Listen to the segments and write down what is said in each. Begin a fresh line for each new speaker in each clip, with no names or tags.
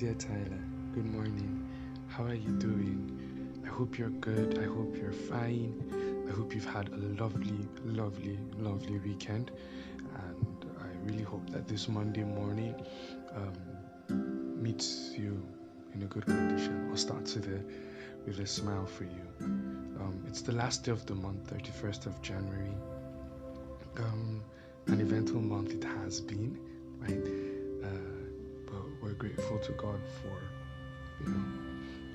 dear Tyler. Good morning. How are you doing? I hope you're good. I hope you're fine. I hope you've had a lovely, lovely, lovely weekend. And I really hope that this Monday morning meets you in a good condition or starts with a smile for you. It's the last day of the month, 31st of January. Um, an eventful month it has been, right? But we're grateful to God for,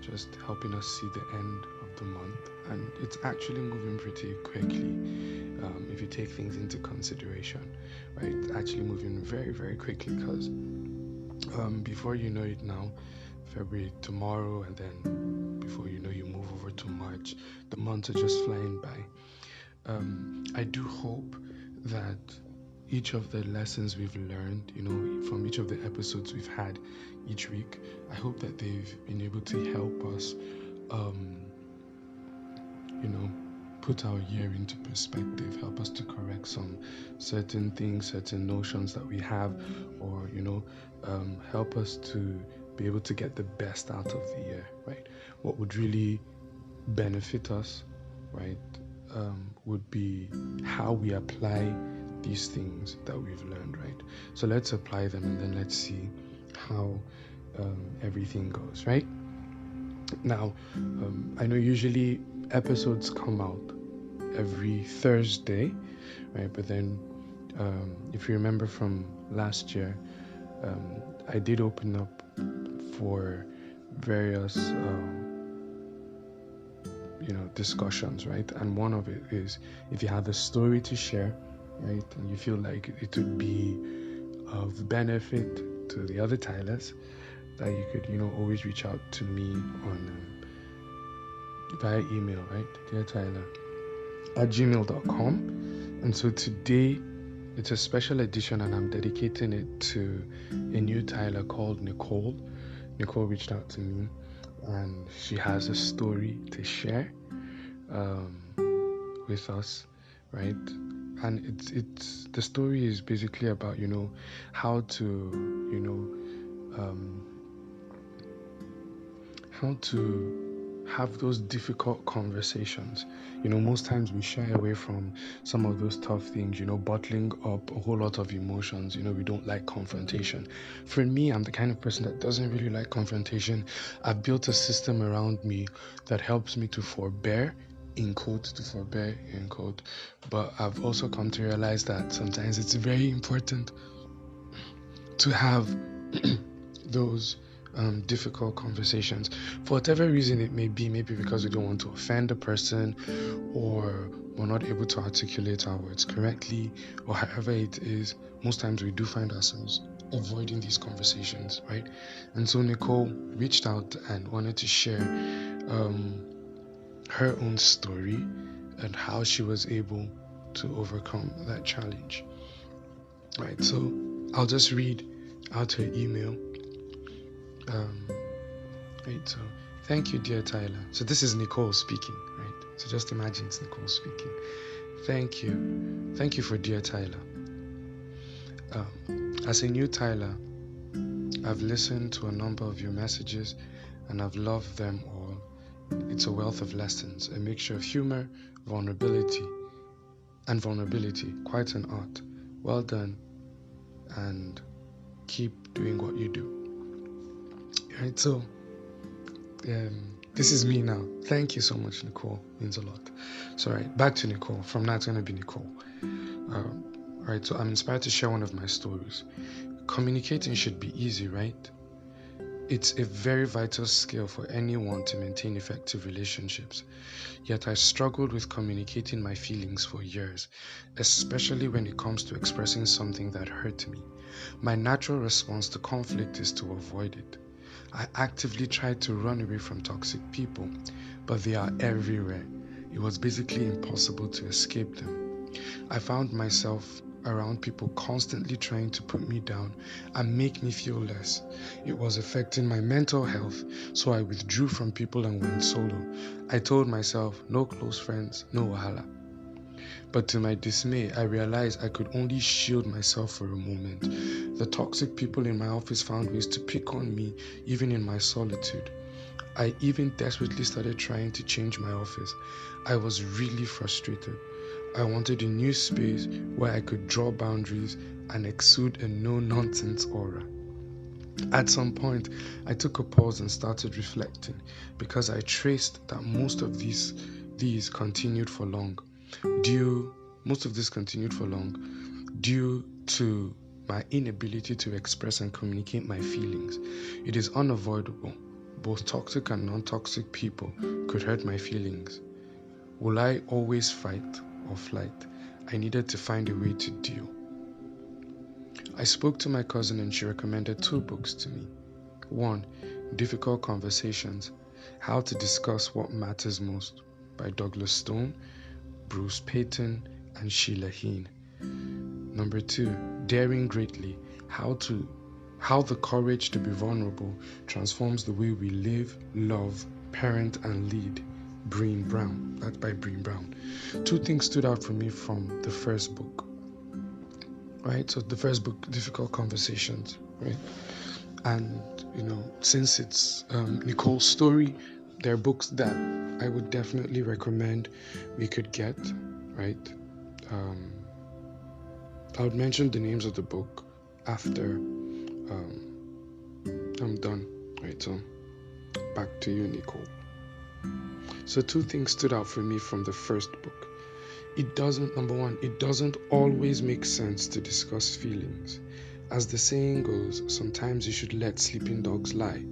just helping us see the end of the month. And it's actually moving pretty quickly if you take things into consideration, right? It's actually moving very, very quickly because before you know it now, February tomorrow, and then before you know, you move over to March. The months are just flying by. I do hope that each of the lessons we've learned, from each of the episodes we've had each week, I hope that they've been able to help us, you know, put our year into perspective, help us to correct some certain things, certain notions that we have, or, help us to be able to get the best out of the year, right? What would really benefit us, right, would be how we apply these things that we've learned, right? So let's apply them and then let's see how everything goes, right? Now, I know usually episodes come out every Thursday, right? But then, if you remember from last year, I did open up for various discussions, right? And one of it is if you have a story to share, right, and you feel like it would be of benefit to the other Tylers, that you could always reach out to me on via email, right? Dear Tyler at gmail.com. And so today it's a special edition and I'm dedicating it to a new Tyler called Nicole. Nicole reached out to me and she has a story to share with us, right? And it's the story is basically about how to have those difficult conversations. Most times we shy away from some of those tough things, bottling up a whole lot of emotions. We don't like confrontation. For me, I'm the kind of person that doesn't really like confrontation. I've built a system around me that helps me to forbear, in quote, but I've also come to realize that sometimes it's very important to have those difficult conversations for whatever reason it may be. Maybe because we don't want to offend a person, or we're not able to articulate our words correctly, or however it is. Most times we do find ourselves avoiding these conversations, right? And so Nicole reached out and wanted to share her own story and how she was able to overcome that challenge, right? So I'll just read out her email. Right, so thank you, dear Tyler. So this is Nicole speaking, right? So just imagine it's Nicole speaking. Thank you for dear Tyler. As a new Tyler, I've listened to a number of your messages and I've loved them all. It's a wealth of lessons, a mixture of humor, vulnerability, quite an art. Well done, and keep doing what you do. Right, so this is me now. Thank you so much, Nicole. Means a lot. So, right, back to Nicole. From now, it's going to be Nicole. Right, so I'm inspired to share one of my stories. Communicating should be easy, right? It's a very vital skill for anyone to maintain effective relationships. Yet I struggled with communicating my feelings for years, especially when it comes to expressing something that hurt me. My natural response to conflict is to avoid it. I actively tried to run away from toxic people, but they are everywhere. It was basically impossible to escape them. I found myself around people constantly trying to put me down and make me feel less. It was affecting my mental health, so I withdrew from people and went solo. I told myself, no close friends, no wahala. But to my dismay, I realized I could only shield myself for a moment. The toxic people in my office found ways to pick on me, even in my solitude. I even desperately started trying to change my office. I was really frustrated. I wanted a new space where I could draw boundaries and exude a no-nonsense aura. At some point, I took a pause and started reflecting because I traced that these continued for long. Due Most of this continued for long due to my inability to express and communicate my feelings. It is unavoidable. Both toxic and non-toxic people could hurt my feelings. Will I always fight or flight? I needed to find a way to deal. I spoke to my cousin and she recommended 2 books to me. 1. Difficult Conversations: How to Discuss What Matters Most by Douglas Stone, Bruce Payton, and Sheila Heen. Number 2, Daring Greatly: How the Courage to Be Vulnerable Transforms the Way We Live, Love, Parent, and Lead. Breen Brown. That's by Breen Brown. 2 things stood out for me from the first book. Right? So the first book, Difficult Conversations, right? And since it's Nicole's story, there are books that I would definitely recommend we could get, right? I would mention the names of the book after I'm done, right? So back to you, Nicole. So 2 things stood out for me from the first book. Number 1, it doesn't always make sense to discuss feelings. As the saying goes, sometimes you should let sleeping dogs lie.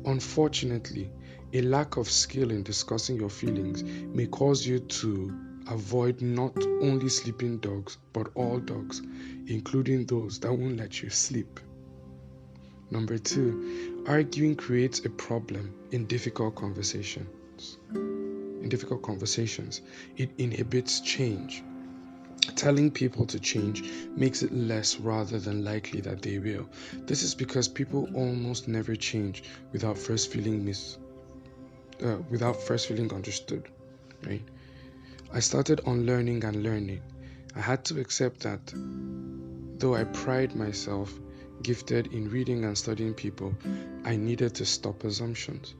Unfortunately, a lack of skill in discussing your feelings may cause you to avoid not only sleeping dogs, but all dogs, including those that won't let you sleep. Number 2, arguing creates a problem in difficult conversations. It inhibits change. Telling people to change makes it less rather than likely that they will. This is because people almost never change without first feeling understood, right? I started unlearning and learning. I had to accept that though I pride myself gifted in reading and studying people, I needed to stop assumptions.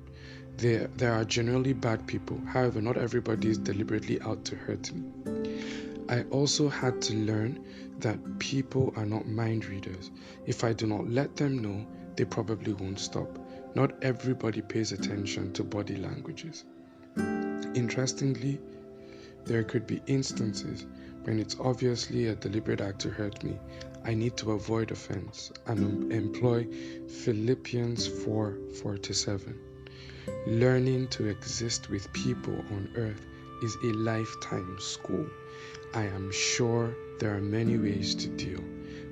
There are generally bad people. However, not everybody is deliberately out to hurt me. I also had to learn that people are not mind readers. If I do not let them know, they probably won't stop. Not everybody pays attention to body languages. Interestingly, there could be instances when it's obviously a deliberate act to hurt me. I need to avoid offense and employ Philippians 4:47. Learning to exist with people on earth is a lifetime school. I am sure there are many ways to deal,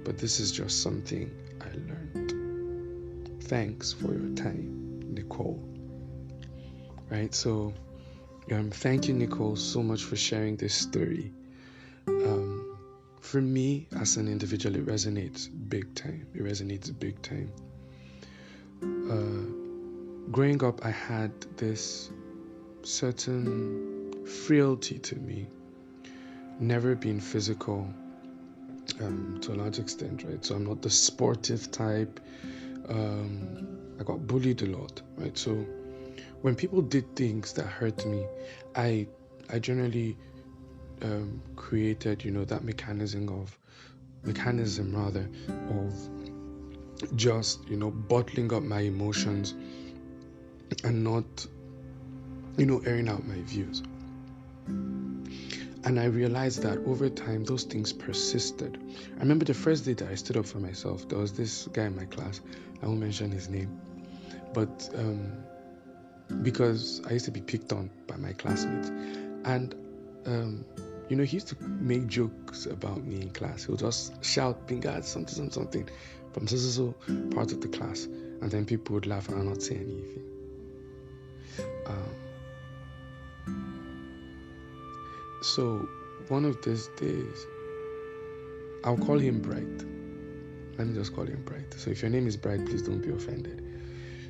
but this is just something I learned. Thanks for your time, Nicole. Right, so thank you, Nicole, so much for sharing this story. For me, as an individual, it resonates big time. Growing up, I had this certain frailty to me, never been physical to a large extent, right? So I'm not the sportive type. I got bullied a lot, right? So when people did things that hurt me, I generally created, that mechanism of just, bottling up my emotions and not, airing out my views. And I realized that over time, those things persisted. I remember the first day that I stood up for myself, there was this guy in my class, I won't mention his name, but because I used to be picked on by my classmates. And, he used to make jokes about me in class. He would just shout, "Binga, something from so part of the class." And then people would laugh and I'll not say anything. So one of these days, I'll call him Bright. Let me just call him Bright. So if your name is Bright, please don't be offended.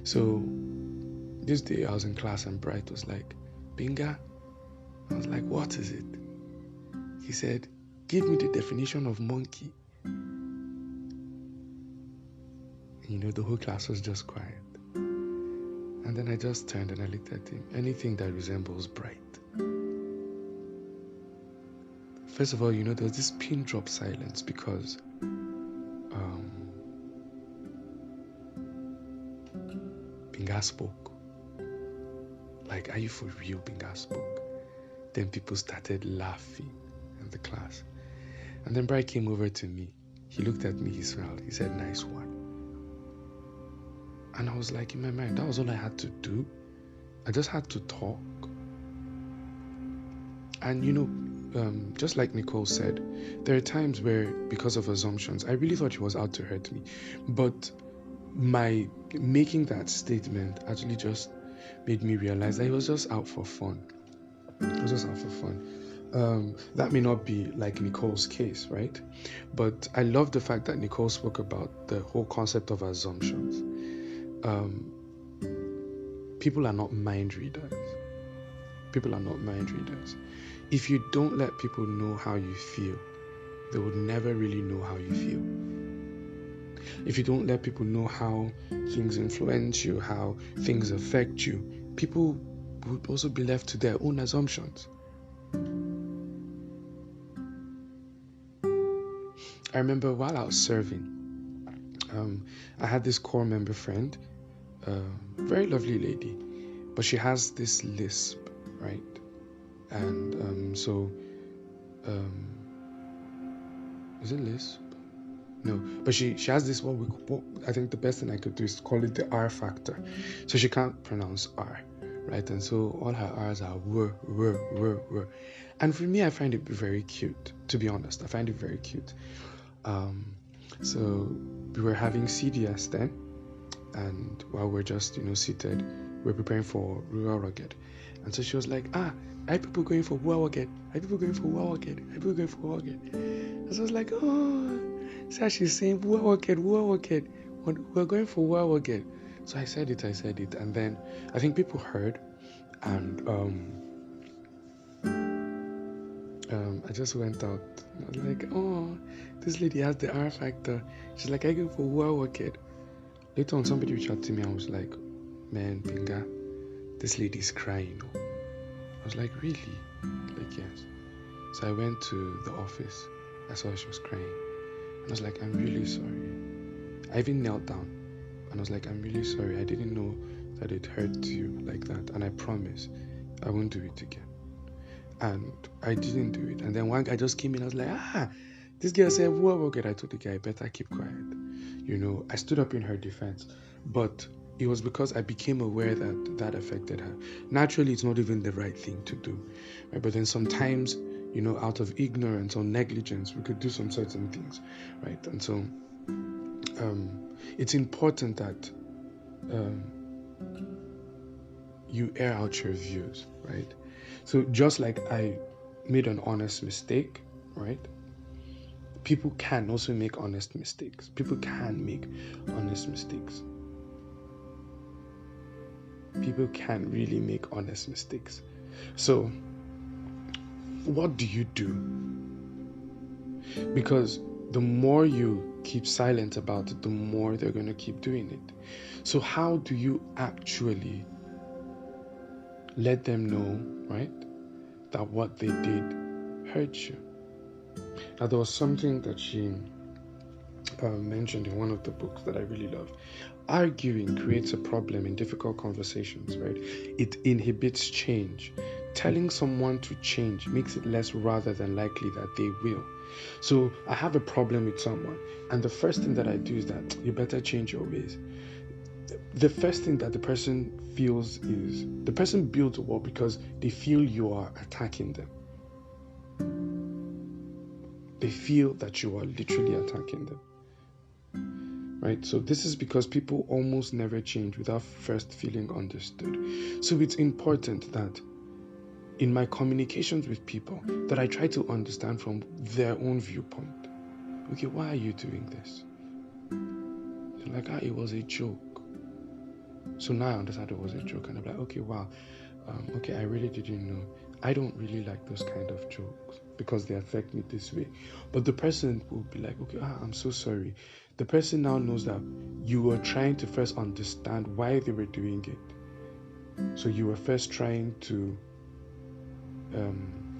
So this day I was in class and Bright was like, "Binga?" I was like, "What is it?" He said, "Give me the definition of monkey." The whole class was just quiet. And then I just turned and I looked at him. Anything that resembles bright. First of all, there was this pin drop silence because Binga spoke. Like, are you for real? Binga spoke. Then people started laughing in the class. And then Bright came over to me. He looked at me, he smiled. He said, nice one. And I was like, in my mind, that was all I had to do. I just had to talk. And just like Nicole said, there are times where, because of assumptions, I really thought he was out to hurt me. But my making that statement actually just made me realize that he was just out for fun. It was just out for fun. That may not be like Nicole's case, right? But I love the fact that Nicole spoke about the whole concept of assumptions. People are not mind readers. People are not mind readers. If you don't let people know how you feel, they would never really know how you feel. If you don't let people know how things influence you, how things affect you, people would also be left to their own assumptions. I remember while I was serving, I had this core member friend, very lovely lady, but she has this lisp, right? And is it lisp? No, but she has this I think the best thing I could do is call it the R factor. So she can't pronounce R, right? And so all her R's are w. And for me, I find it very cute, to be honest. I find it very cute. So we were having CDS then, and while we're just, seated, we're preparing for Rural Rugged. And so she was like, are people going for Rural Rugged? Are people going for Rural Rugged? Are people going for Rural Rugged? And so I was like, oh, so she's saying Rural Rugged. We're going for Rural Rugged. So I said it. And then I think people heard, and I just went out. I was like, oh, this lady has the R factor. She's like, I go for Rural Rugged. Later on, somebody reached out to me and was like, man, Binga, this lady's crying. I was like, really? Like, yes. So I went to the office. I saw she was crying. And I was like, I'm really sorry. I even knelt down. And I was like, I'm really sorry. I didn't know that it hurt you like that. And I promise I won't do it again. And I didn't do it. And then one guy just came in. I was like, this girl said, whoa, okay. I told the guy, better keep quiet. I stood up in her defense. But it was because I became aware that affected her. Naturally, it's not even the right thing to do. Right? But then sometimes, out of ignorance or negligence, we could do some certain things. Right? And so it's important that you air out your views. Right? So just like I made an honest mistake, right? People can also make honest mistakes. People can make honest mistakes. People can really make honest mistakes. So, what do you do? Because the more you keep silent about it, the more they're going to keep doing it. So how do you actually let them know, right, that what they did hurt you? Now, there was something that she mentioned in one of the books that I really love. Arguing creates a problem in difficult conversations, right? It inhibits change. Telling someone to change makes it less rather than likely that they will. So I have a problem with someone, and the first thing that I do is that you better change your ways. The first thing that the person feels is the person builds a wall because they feel you are attacking them. They feel that you are literally attacking them. Right? So this is because people almost never change without first feeling understood. So it's important that in my communications with people that I try to understand from their own viewpoint. Okay, why are you doing this? They're like, it was a joke. So now I understand it was a joke, and I'm like, okay, wow, okay, I really didn't know. I don't really like those kind of jokes. because they affect me this way. But the person will be like, okay, I'm so sorry. The person now knows that you were trying to first understand why they were doing it. So you were first trying to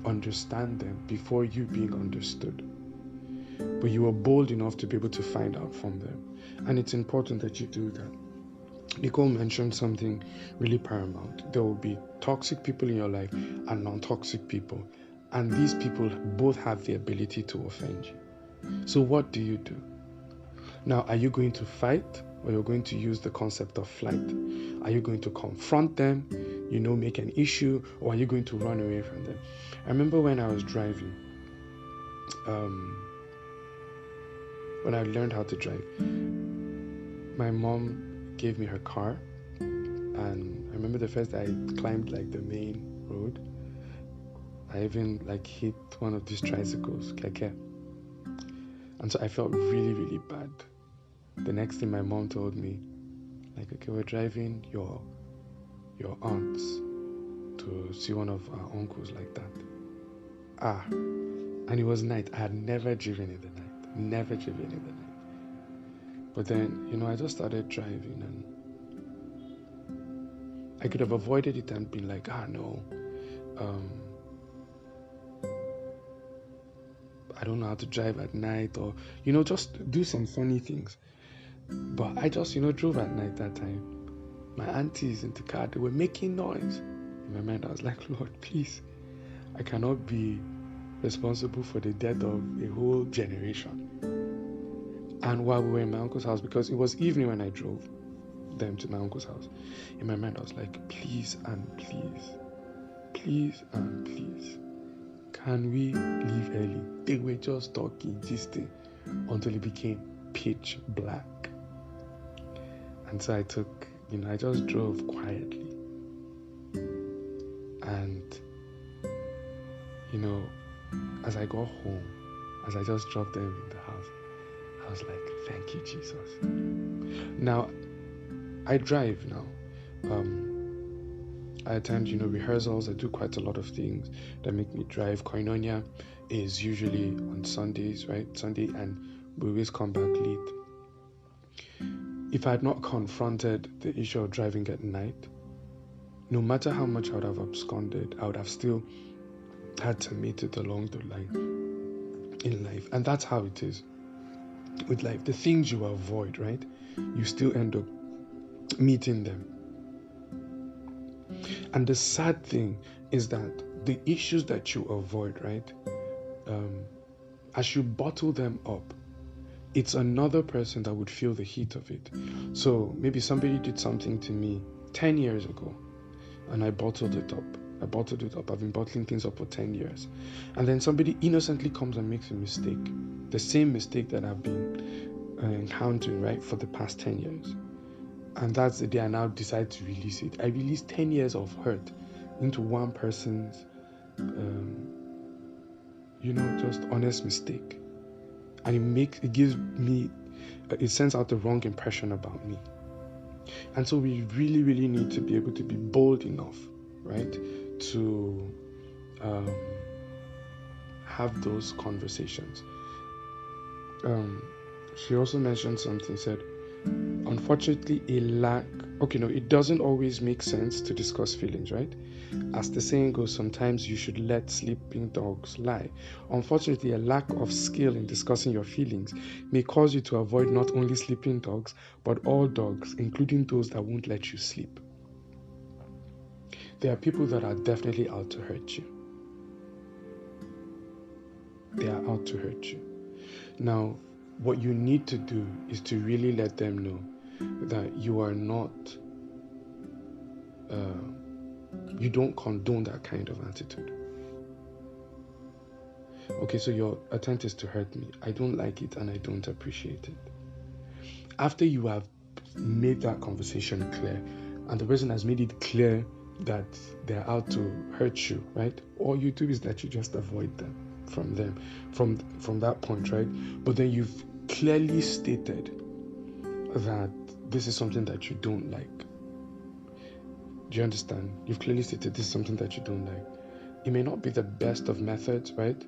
understand them before you being understood. But you were bold enough to be able to find out from them. And it's important that you do that. Nicole mentioned something really paramount. There will be toxic people in your life and non-toxic people. And these people both have the ability to offend you. So what do you do? Now, are you going to fight, or you're going to use the concept of flight? Are you going to confront them, make an issue, or are you going to run away from them? I remember when I was driving, when I learned how to drive, my mom gave me her car, and I remember the first day I climbed the main road, I even hit one of these tricycles, keke. And so I felt really, really bad. The next thing my mom told me, okay, we're driving your aunts to see one of our uncles like that. And it was night. I had never driven in the night. But then, I just started driving, and I could have avoided it and been like, no, I don't know how to drive at night, or, just do some funny things. But I just, drove at night that time. My aunties in the car, they were making noise. In my mind, I was like, Lord, please, I cannot be responsible for the death of a whole generation. And while we were in my uncle's house, because it was evening when I drove them to my uncle's house, in my mind, I was like, please and please, can we leave early? They were just talking, gisting, until it became pitch black. And so I took, I just drove quietly. And, as I got home, as I just dropped them in the house, I was like, thank you, Jesus. Now, I drive now. I attend, rehearsals. I do quite a lot of things that make me drive. Koinonia is usually on Sundays, right? Sunday, and we always come back late. If I had not confronted the issue of driving at night, no matter how much I would have absconded, I would have still had to meet it along the line in life. And that's how it is with life. The things you avoid, right? You still end up meeting them. And the sad thing is that the issues that you avoid, right? As you bottle them up, it's another person that would feel the heat of it. So maybe somebody did something to me 10 years ago, and I bottled it up. I've been bottling things up for 10 years. And then somebody innocently comes and makes a mistake. The same mistake that I've been encountering, right, for the past 10 years. And that's the day I now decide to release it. I released 10 years of hurt into one person's, just honest mistake. And it sends out the wrong impression about me. And so we really, really need to be able to be bold enough, right, to have those conversations. She also mentioned something, said, unfortunately, it doesn't always make sense to discuss feelings, right? As the saying goes, sometimes you should let sleeping dogs lie. Unfortunately, a lack of skill in discussing your feelings may cause you to avoid not only sleeping dogs, but all dogs, including those that won't let you sleep. There are people that are definitely out to hurt you. They are out to hurt you. Now, what you need to do is to really let them know that you are not, you don't condone that kind of attitude. Okay, so your attempt is to hurt me. I don't like it and I don't appreciate it. After you have made that conversation clear, and the person has made it clear that they're out to hurt you, right? All you do is that you just avoid them from that point, right? But then you've clearly stated that this is something that you don't like. Do you understand? You've clearly stated this is something that you don't like. It may not be the best of methods, right?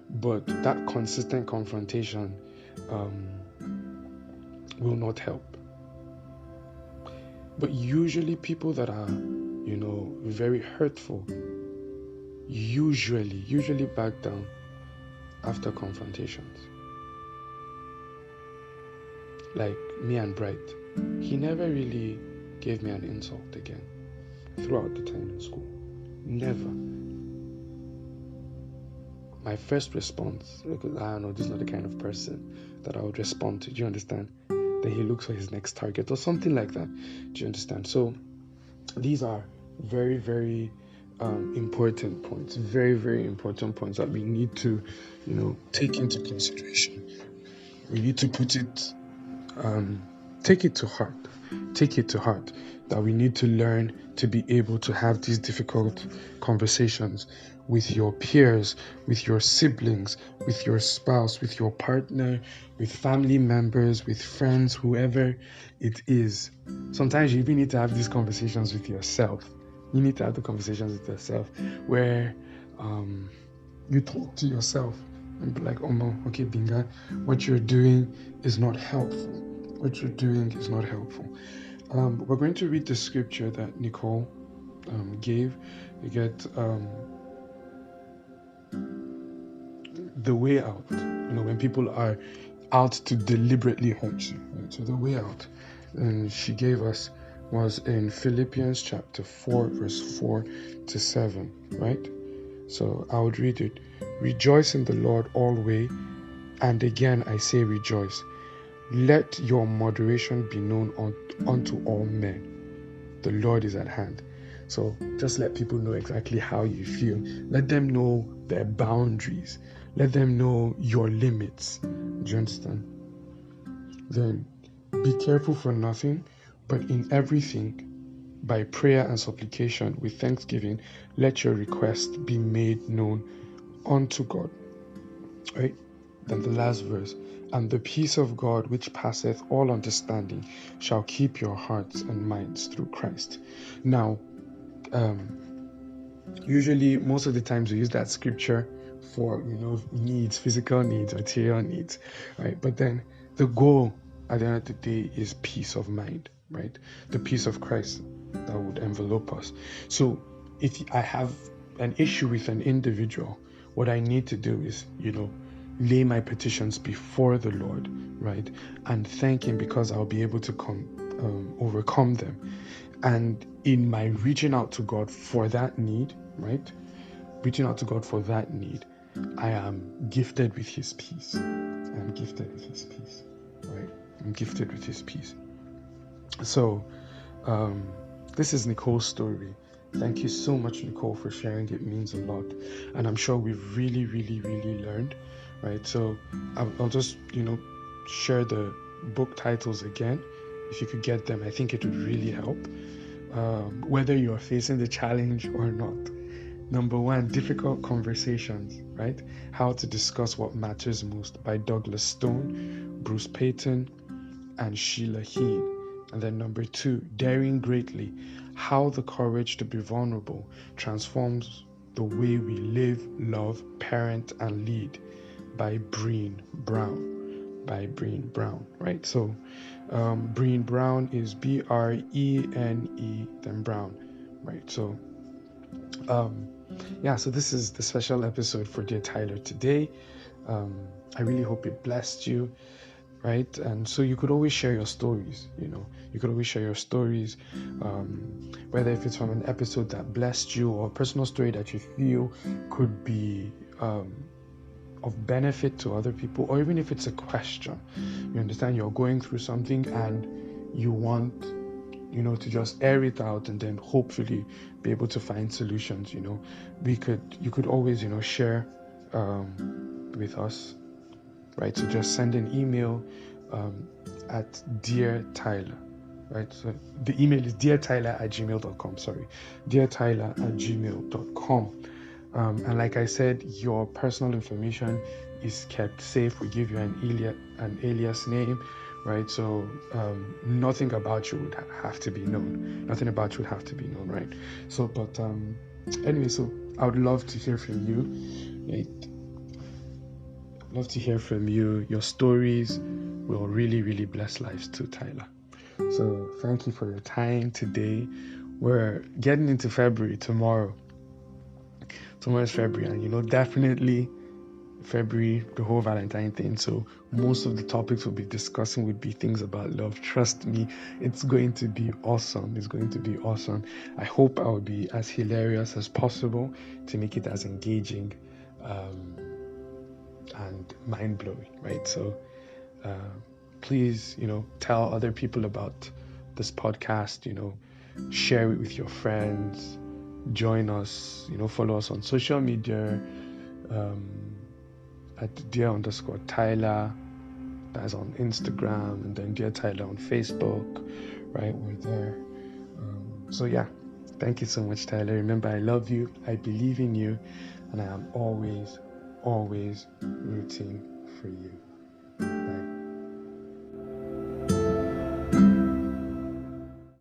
but that consistent confrontation will not help. But usually people that are, very hurtful, usually back down after confrontations. Like me and Bright, he never really gave me an insult again throughout the time in school. Never. My first response, because I don't know, this is not the kind of person that I would respond to. Do you understand? Then he looks for his next target or something like that. Do you understand? So these are very, very important points. Very, very important points that we need to, take into consideration. We need to put it, take it to heart. Take it to heart that we need to learn to be able to have these difficult conversations with your peers, with your siblings, with your spouse, with your partner, with family members, with friends, whoever it is. Sometimes you even need to have these conversations with yourself. You need to have the conversations with yourself where you talk to yourself and be like, oh no, okay, Binga, what you're doing is not helpful. What you're doing is not helpful. We're going to read the scripture that Nicole gave. You get the way out. When people are out to deliberately hurt you. Right? So the way out, and she gave us, was in Philippians chapter 4, verse 4 to 7. Right? So I would read it. Rejoice in the Lord always, and again I say rejoice. Let your moderation be known unto all men. The Lord is at hand. So just let people know exactly how you feel. Let them know their boundaries. Let them know your limits. Do you understand? Then be careful for nothing, but in everything, by prayer and supplication with thanksgiving, let your request be made known unto God. Right? Then the last verse. And the peace of God, which passeth all understanding, shall keep your hearts and minds through Christ. Now, usually, most of the times we use that scripture for, needs, physical needs, material needs, right? But then the goal at the end of the day is peace of mind, right? The peace of Christ that would envelop us. So if I have an issue with an individual, what I need to do is, lay my petitions before the Lord, right? And thank Him because I'll be able to overcome them. And in my reaching out to God for that need, right? Reaching out to God for that need, I am gifted with His peace. I'm gifted with His peace, right? I'm gifted with His peace. So, this is Nicole's story. Thank you so much, Nicole, for sharing. It means a lot. And I'm sure we've really, really, really learned, right? So I'll just, share the book titles again. If you could get them, I think it would really help. Whether you're facing the challenge or not. Number 1, Difficult Conversations, right? How to Discuss What Matters Most by Douglas Stone, Bruce Payton, and Sheila Heen. And then number 2, Daring Greatly, How the Courage to Be Vulnerable Transforms the Way We Live, Love, Parent, and Lead by Brené Brown. Right? So Brené Brown is Brene, then Brown, right? So so this is the special episode for Dear Tyler today. I really hope it blessed you, right? And so you could always share your stories, you could always share your stories, whether if it's from an episode that blessed you or a personal story that you feel could be of benefit to other people, or even if it's a question. You understand you're going through something and you want to just air it out and then hopefully be able to find solutions. You could always share with us, right? So just send an email at Dear Tyler, right? So the email is deartyler@gmail.com. deartyler@gmail.com. And like I said, your personal information is kept safe. We give you an alias name, right? So nothing about you would have to be known. Right? So, but anyway, so I would love to hear from you. Right? Love to hear from you. Your stories will really, really bless lives too, Tyler. So thank you for your time today. We're getting into February tomorrow. Tomorrow is February, and definitely February, the whole Valentine thing. So most of the topics we'll be discussing would be things about love. Trust me, it's going to be awesome. It's going to be awesome. I hope I will be as hilarious as possible to make it as engaging and mind-blowing, right? So please, tell other people about this podcast, share it with your friends, join us, follow us on social media, at dear_Tyler, that's on Instagram, and then Dear Tyler on Facebook, right? We're there. So yeah, thank you so much, Tyler. Remember, I love you, I believe in you, and I am always, always rooting for you.